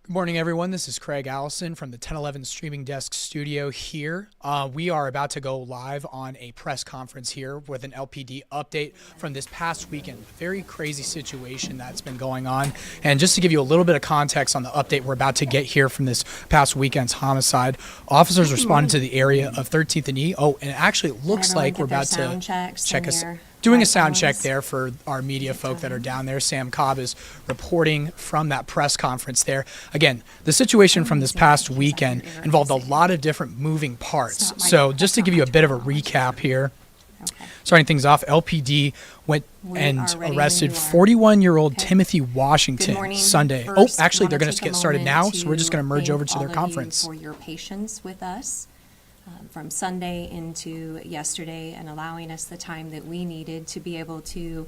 Good morning, everyone. This is Craig Allison from the 1011 Streaming Desk studio here. We are about to go live on a press conference here with an LPD update from this past weekend. Very crazy situation that's been going on. And just to give you a little bit of context on the update we're about to get here from this past weekend's homicide, officers responded to the area of 13th and E. Oh, and it actually looks like we're about to check us. Doing a sound check there for our media folk that are down there. Sam Cobb is reporting from that press conference there. Again, the situation from this past weekend involved a lot of different moving parts. So just to give you a bit of a recap here, starting things off, LPD went and arrested 41-year-old Timothy Washington Sunday. Oh, actually, they're going to get started now, so we're just going to merge over to their conference. For your patience with us. From Sunday into yesterday and allowing us the time that we needed to be able to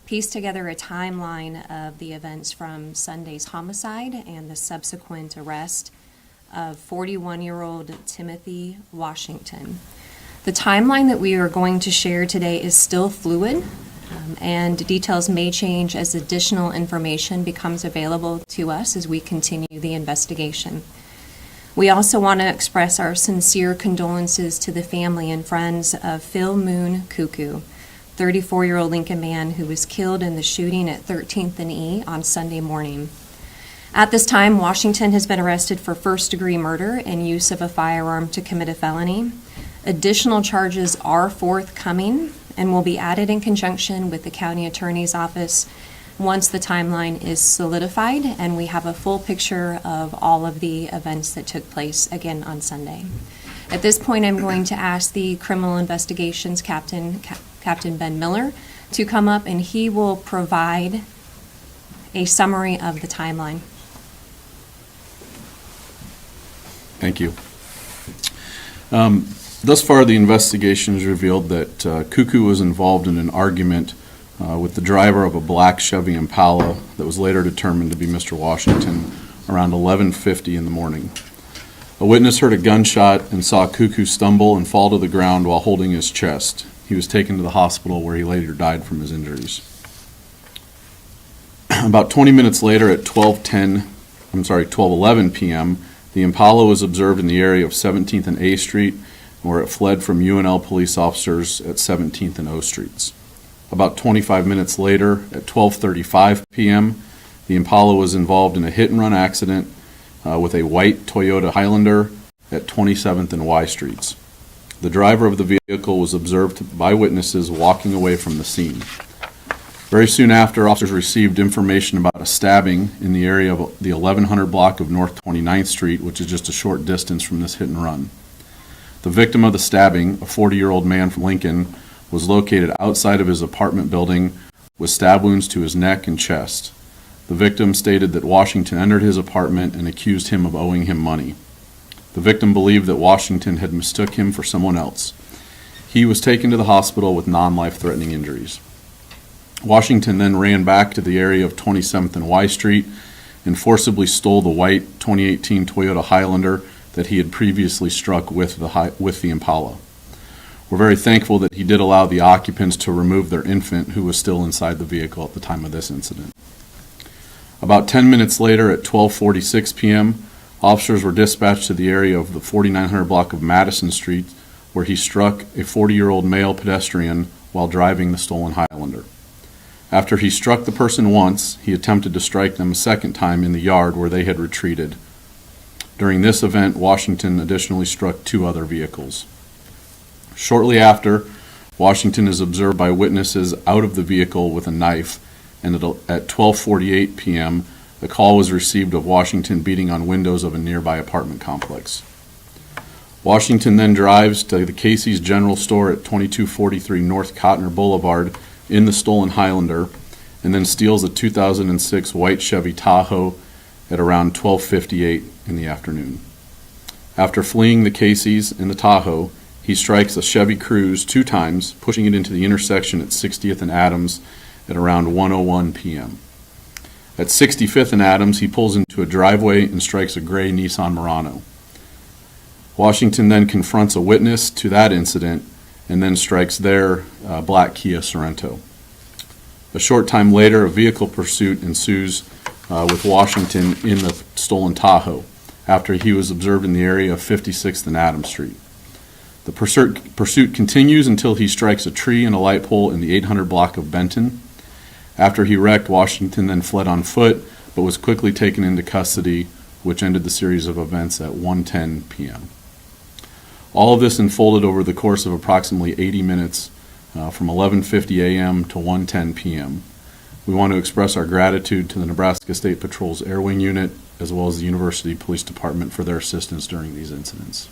piece together a timeline of the events from Sunday's homicide and the subsequent arrest of 41-year-old Timothy Washington. The timeline that we are going to share today is still fluid, and details may change as additional information becomes available to us as we continue the investigation. We also want to express our sincere condolences to the family and friends of Phil Moon Cuckoo, 34-year-old Lincoln man who was killed in the shooting at 13th and E on Sunday morning. At this time, Washington has been arrested for first-degree murder and use of a firearm to commit a felony. Additional charges are forthcoming and will be added in conjunction with the county attorney's office once the timeline is solidified and we have a full picture of all of the events that took place again on Sunday. At this point, I'm going to ask the criminal investigations Captain Ben Miller to come up, and he will provide a summary of the timeline. Thank you. Thus far, the investigation has revealed that Cuckoo was involved in an argument with the driver of a black Chevy Impala that was later determined to be Mr. Washington around 11:50 in the morning. A witness heard a gunshot and saw Cuckoo stumble and fall to the ground while holding his chest. He was taken to the hospital where he later died from his injuries. About 20 minutes later at 12:11 p.m., the Impala was observed in the area of 17th and A Street, where it fled from UNL police officers at 17th and O Streets. About 25 minutes later, at 12:35 p.m., the Impala was involved in a hit-and-run accident with a white Toyota Highlander at 27th and Y Streets. The driver of the vehicle was observed by witnesses walking away from the scene. Very soon after, officers received information about a stabbing in the area of the 1100 block of North 29th Street, which is just a short distance from this hit-and-run. The victim of the stabbing, a 40-year-old man from Lincoln, was located outside of his apartment building with stab wounds to his neck and chest. The victim stated that Washington entered his apartment and accused him of owing him money. The victim believed that Washington had mistook him for someone else. He was taken to the hospital with non-life-threatening injuries. Washington then ran back to the area of 27th and Y Street and forcibly stole the white 2018 Toyota Highlander that he had previously struck with the Impala. We're very thankful that he did allow the occupants to remove their infant, who was still inside the vehicle at the time of this incident. About 10 minutes later, at 12:46 p.m., officers were dispatched to the area of the 4900 block of Madison Street, where he struck a 40-year-old male pedestrian while driving the stolen Highlander. After he struck the person once, he attempted to strike them a second time in the yard where they had retreated. During this event, Washington additionally struck two other vehicles. Shortly after, Washington is observed by witnesses out of the vehicle with a knife, and at 12:48 p.m., a call was received of Washington beating on windows of a nearby apartment complex. Washington then drives to the Casey's General Store at 2243 North Cotner Boulevard in the stolen Highlander, and then steals a 2006 white Chevy Tahoe at around 12:58 in the afternoon. After fleeing the Casey's in the Tahoe, he strikes a Chevy Cruze two times, pushing it into the intersection at 60th and Adams at around 1:01 p.m. At 65th and Adams, he pulls into a driveway and strikes a gray Nissan Murano. Washington then confronts a witness to that incident and then strikes their black Kia Sorento. A short time later, a vehicle pursuit ensues with Washington in the stolen Tahoe after he was observed in the area of 56th and Adams Street. The pursuit continues until he strikes a tree and a light pole in the 800 block of Benton. After he wrecked, Washington then fled on foot, but was quickly taken into custody, which ended the series of events at 1:10 p.m. All of this unfolded over the course of approximately 80 minutes, from 11:50 a.m. to 1:10 p.m. We want to express our gratitude to the Nebraska State Patrol's Air Wing Unit, as well as the University Police Department for their assistance during these incidents.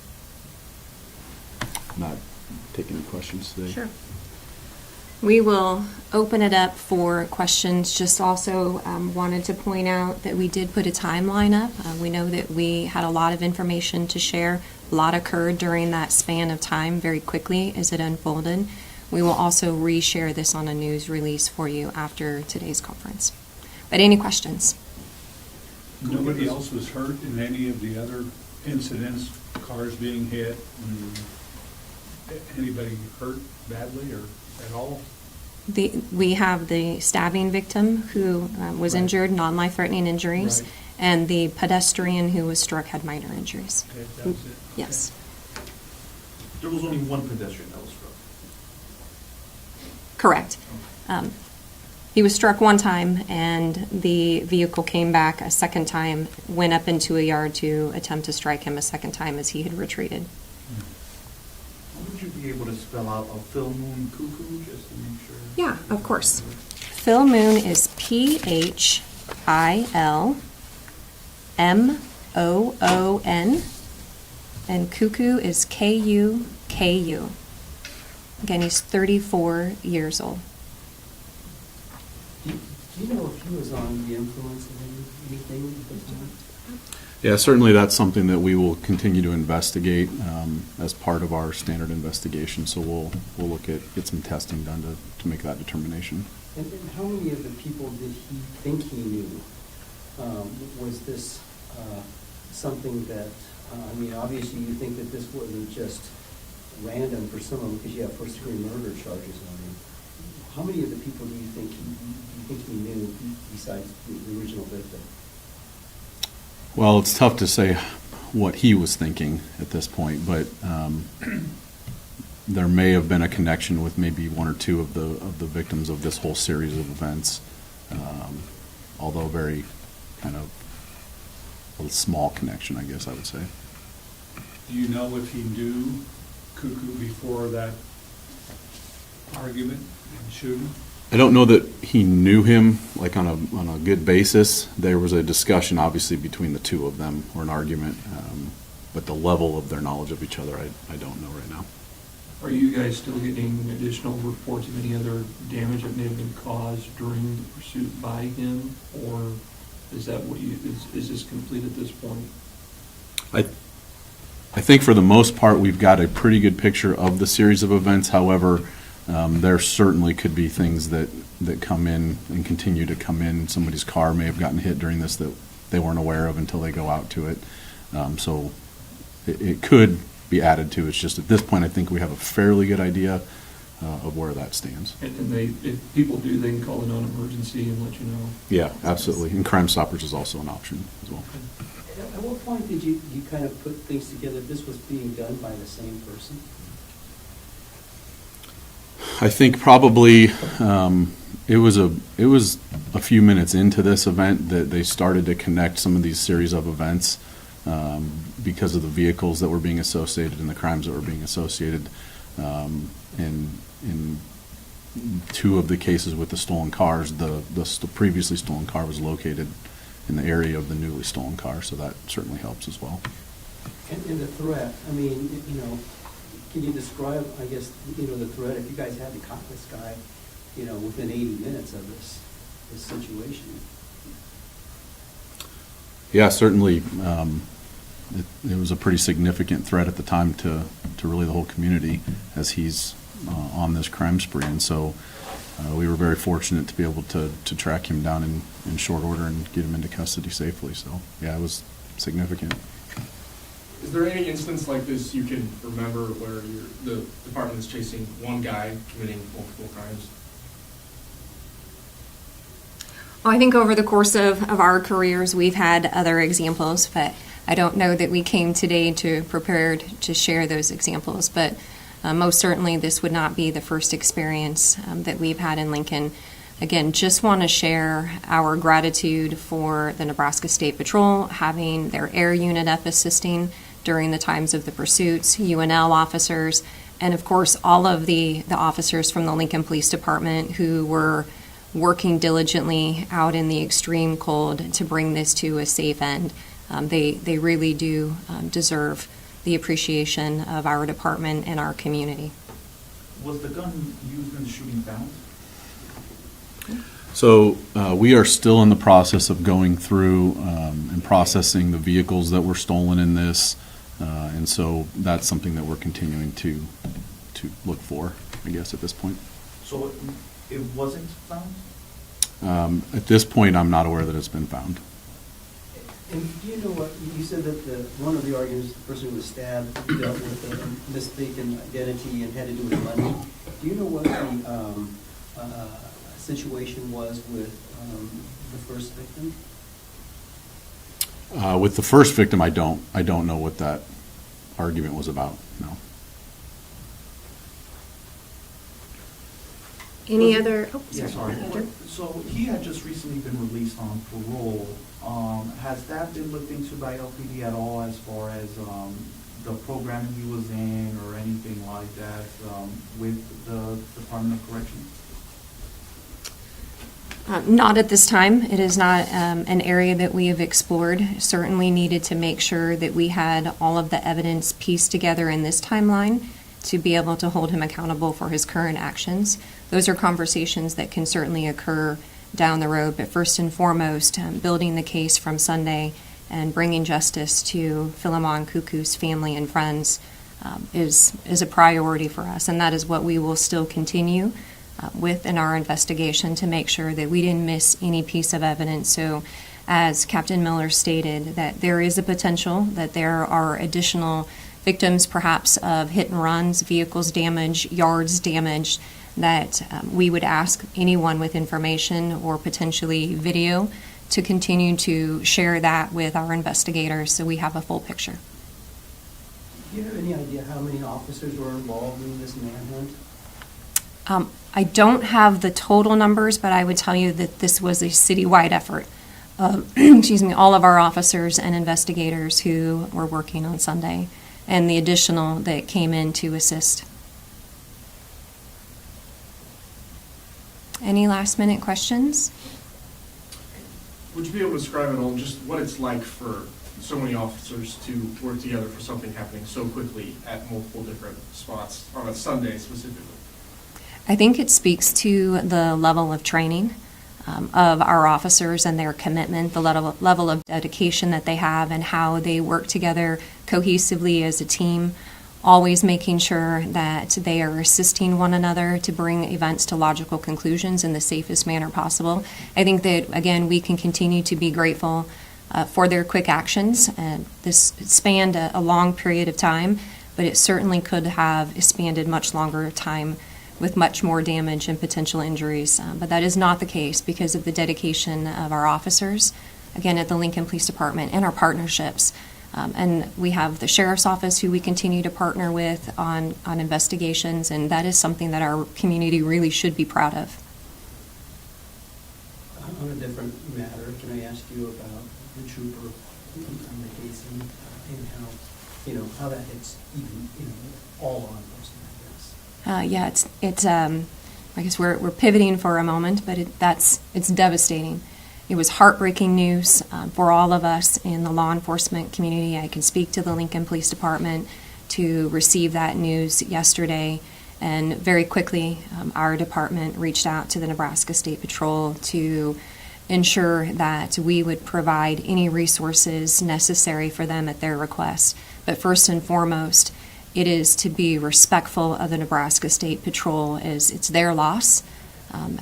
Not taking any questions today. Sure. We will open it up for questions. Just also wanted to point out that we did put a timeline up. We know that we had a lot of information to share. A lot occurred during that span of time very quickly as it unfolded. We will also reshare this on a news release for you after today's conference. But any questions? Nobody else was hurt in any of the other incidents, cars being hit? Anybody hurt badly or at all? We have the stabbing victim who was Right. injured, non-life-threatening injuries, Right. and the pedestrian who was struck had minor injuries. Okay, that was it? Yes. There was only one pedestrian that was struck. Correct. He was struck one time, and the vehicle came back a second time, went up into a yard to attempt to strike him a second time as he had retreated. Would you be able to spell out a full moon cuckoo just to make sure? Yeah, of course. Phil Moon is PHILMOON, and Cuckoo is KUKU. Again, he's 34 years old. Do you know if he was on the influence of anything at the time? Yeah, certainly that's something that we will continue to investigate as part of our standard investigation. So we'll get some testing done to make that determination. And how many of the people did he think he knew? Was this something that, I mean, obviously you think that this wasn't just random for someone because you have first-degree murder charges on him. How many of the people do you think he knew besides the original victim? Well, it's tough to say what he was thinking at this point, but there may have been a connection with maybe one or two of the victims of this whole series of events, although very kind of a small connection, I guess I would say. Do you know if he knew Cuckoo before that argument and shooting? I don't know that he knew him like on a good basis. There was a discussion, obviously, between the two of them, or an argument, but the level of their knowledge of each other, I don't know right now. Are you guys still getting additional reports of any other damage that may have been caused during the pursuit by him, or is that what is this complete at this point? I think for the most part, we've got a pretty good picture of the series of events. However, there certainly could be things that come in and continue to come in. Somebody's car may have gotten hit during this that they weren't aware of until they go out to it. So it could be added to. It's just at this point, I think we have a fairly good idea of where that stands. And if people do, they can call a non-emergency and let you know. Yeah, absolutely. And Crime Stoppers is also an option as well. At what point did you kind of put things together, this was being done by the same person? I think probably it was a few minutes into this event that they started to connect some of these series of events because of the vehicles that were being associated and the crimes that were being associated. And in two of the cases with the stolen cars, the previously stolen car was located in the area of the newly stolen car, so that certainly helps as well. And the threat, I mean, you know, can you describe, I guess, you know, the threat, if you guys hadn't caught this guy, you know, within 80 minutes of this situation? Yeah, certainly. It was a pretty significant threat at the time to really the whole community as he's on this crime spree. And so we were very fortunate to be able to track him down in short order and get him into custody safely. So, yeah, it was significant. Is there any instance like this you can remember where the department is chasing one guy committing multiple crimes? Well, I think over the course of our careers, we've had other examples, but I don't know that we came today prepared to share those examples. But most certainly, this would not be the first experience that we've had in Lincoln. Again, just want to share our gratitude for the Nebraska State Patrol having their air unit up assisting during the times of the pursuits, UNL officers, and of course, all of the officers from the Lincoln Police Department who were working diligently out in the extreme cold to bring this to a safe end. They really do deserve the appreciation of our department and our community. Was the gun used in the shooting found? So we are still in the process of going through and processing the vehicles that were stolen in this, and so that's something that we're continuing to look for, I guess, at this point. So it wasn't found? At this point, I'm not aware that it's been found. And do you know what, you said that one of the arguments, the person who was stabbed dealt with a mistaken identity and had to do with money. Do you know what the situation was with the first victim? With the first victim, I don't know what that argument was about, no. Any other? Oh, Yeah, sorry. Andrew? So he had just recently been released on parole. Has that been looked into by LPD at all as far as the programming he was in or anything like that with the Department of Corrections? Not at this time. It is not an area that we have explored. Certainly needed to make sure that we had all of the evidence pieced together in this timeline to be able to hold him accountable for his current actions. Those are conversations that can certainly occur down the road, but first and foremost, building the case from Sunday and bringing justice to Philemon Cuckoo's family and friends is a priority for us, and that is what we will still continue with in our investigation to make sure that we didn't miss any piece of evidence. So as Captain Miller stated, that there is a potential that there are additional victims perhaps of hit and runs, vehicles damaged, yards damaged, that we would ask anyone with information or potentially video to continue to share that with our investigators so we have a full picture. Do you have any idea how many officers were involved in this manhunt? I don't have the total numbers, but I would tell you that this was a citywide effort. Excuse me, all of our officers and investigators who were working on Sunday, and the additional that came in to assist. Any last minute questions? Would you be able to describe at all just what it's like for so many officers to work together for something happening so quickly at multiple different spots on a Sunday specifically? I think it speaks to the level of training of our officers and their commitment, the level of dedication that they have, and how they work together cohesively as a team, always making sure that they are assisting one another to bring events to logical conclusions in the safest manner possible. I think that, again, we can continue to be grateful for their quick actions. This spanned a long period of time, but it certainly could have expanded much longer time with much more damage and potential injuries. But that is not the case because of the dedication of our officers, again, at the Lincoln Police Department, and our partnerships. And we have the Sheriff's Office who we continue to partner with on investigations, and that is something that our community really should be proud of. On a different matter, can I ask you about the trooper on the case and how that hits even, all law enforcement, I guess? Yeah, it's I guess we're pivoting for a moment, but it's devastating. It was heartbreaking news for all of us in the law enforcement community. I can speak to the Lincoln Police Department to receive that news yesterday, and very quickly our department reached out to the Nebraska State Patrol to ensure that we would provide any resources necessary for them at their request. But first and foremost, it is to be respectful of the Nebraska State Patrol, as it's their loss.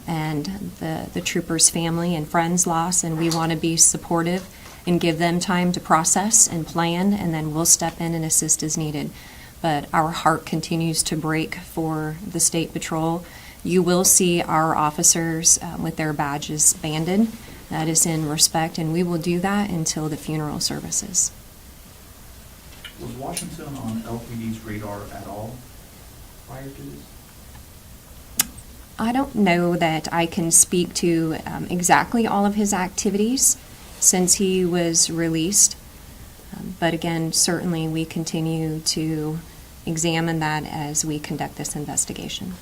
And the troopers' family and friends' loss, and we want to be supportive and give them time to process and plan, and then we'll step in and assist as needed. But our heart continues to break for the State Patrol. You will see our officers with their badges banded. That is in respect, and we will do that until the funeral services. Was Washington on LPD's radar at all prior to this? I don't know that I can speak to exactly all of his activities since he was released. But again, certainly we continue to examine that as we conduct this investigation.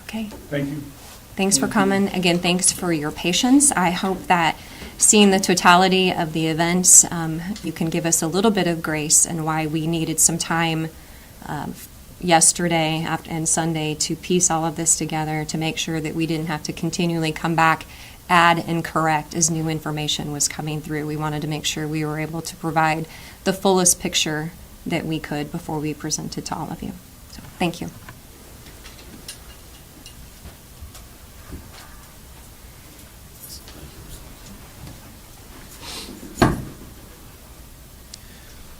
Okay. Thank you. Thanks for coming. Again, thanks for your patience. I hope that seeing the totality of the events, you can give us a little bit of grace and why we needed some time yesterday and Sunday to piece all of this together to make sure that we didn't have to continually come back, add, and correct as new information was coming through. We wanted to make sure we were able to provide the fullest picture that we could before we presented to all of you. So, thank you.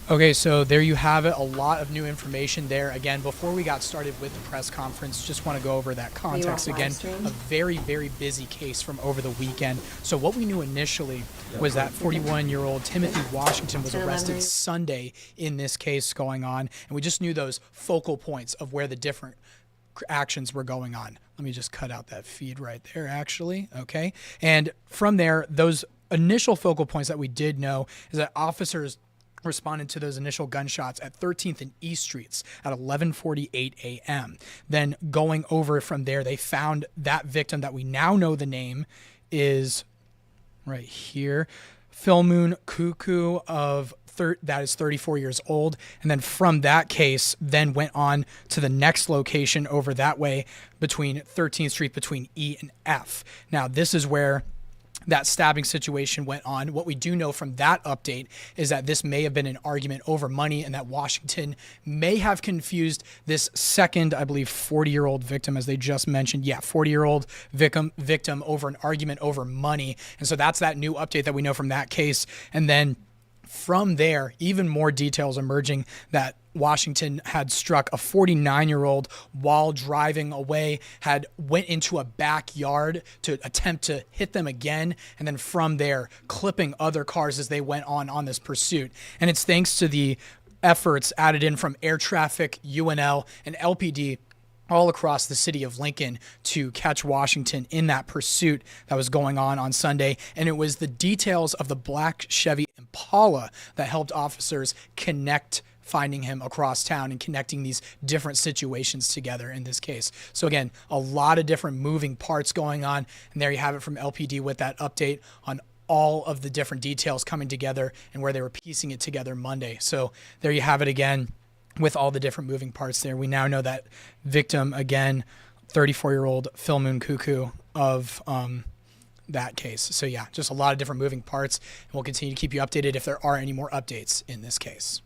Okay, so there you have it. A lot of new information there. Again, before we got started with the press conference, just want to go over that context again. A very, very busy case from over the weekend. So what we knew initially was that 41-year-old Timothy Washington was arrested Sunday in this case going on, and we just knew those focal points of where the different actions were going on. Let me just cut out that feed right there, actually. Okay, and from there, those initial focal points that we did know is that officers responded to those initial gunshots at 13th and East Streets at 11:48 a.m. Then going over from there, they found that victim that we now know the name is right here, Philmoon Cuckoo that is 34 years old. And then from that case, then went on to the next location over that way between 13th Street between E and F. Now, this is where that stabbing situation went on. What we do know from that update is that this may have been an argument over money and that Washington may have confused this second, I believe, 40-year-old victim, as they just mentioned. Yeah, 40-year-old victim over an argument over money. And so that's that new update that we know from that case. And then from there, even more details emerging that Washington had struck a 49-year-old while driving away, went into a backyard to attempt to hit them again, and then from there, clipping other cars as they went on this pursuit. And it's thanks to the efforts added in from air traffic, UNL, and LPD all across the city of Lincoln to catch Washington in that pursuit that was going on Sunday. And it was the details of the black Chevy Impala that helped officers connect finding him across town and connecting these different situations together in this case. So again, a lot of different moving parts going on. And there you have it from LPD with that update on all of the different details coming together and where they were piecing it together Monday. So there you have it again with all the different moving parts there. We now know that victim, again, 34-year-old Philmoon Cuckoo of that case. So yeah, just a lot of different moving parts. And we'll continue to keep you updated if there are any more updates in this case.